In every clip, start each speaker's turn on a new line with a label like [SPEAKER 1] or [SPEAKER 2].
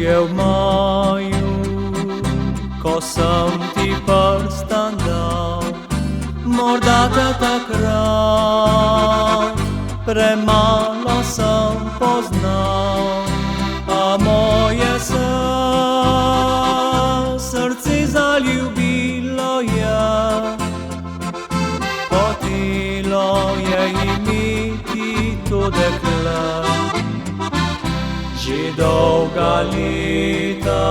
[SPEAKER 1] je v maju, ko sem ti prstan dal. Morda te takrat premalo sem poznal, a moje srce zaljubilo je. Hotelo je imeti to dekle, že dolga leta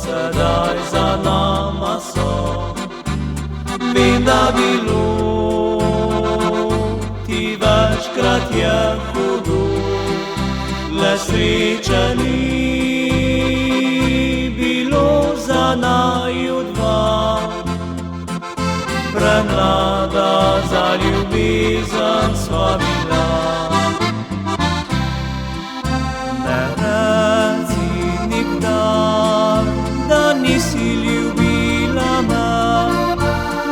[SPEAKER 1] sedaj za nama so. Vem, da bilo ti večkrat je hudo, le sreče ni bilo za naju dva. Premlada za ljubezen sva bila. Ne reci nikdar, da nisi ljubila me.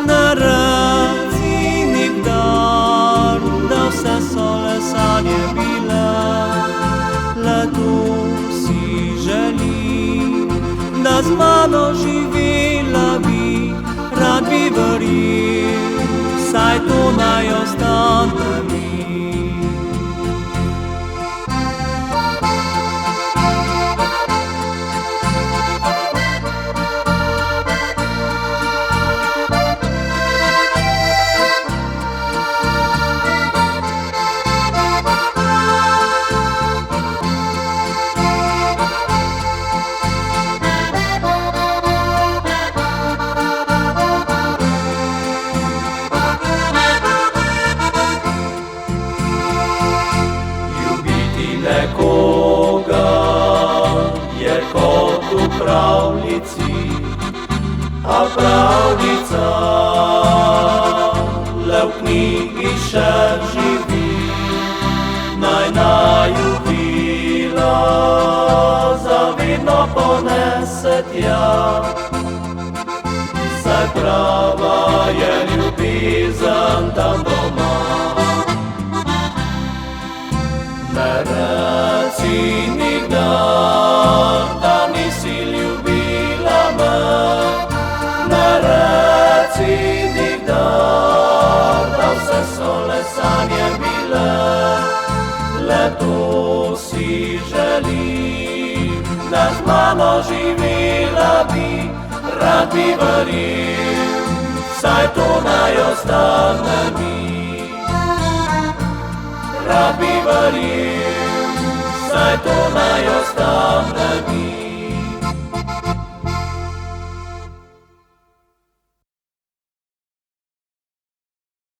[SPEAKER 1] Ne reci nikdar, da vse so le sanje bile. Le to si želim, da z mano živela bi, rad bi verjel, saj to naj ostane mi. Nekoga je kot v pravljici, a pravljica le v knjigi še živi. Naj naju vila zavedno ponese tja, saj prava je ljubezen tam doma. Ne reci nikdar, da nisi ljubila me. Ne reci nikdar, da vse so le sanje bile. Le to si želim, da z mano živela bi, rad bi verjel, saj to naj ostane mi. Rad bi verjel, saj to naj ostane mi.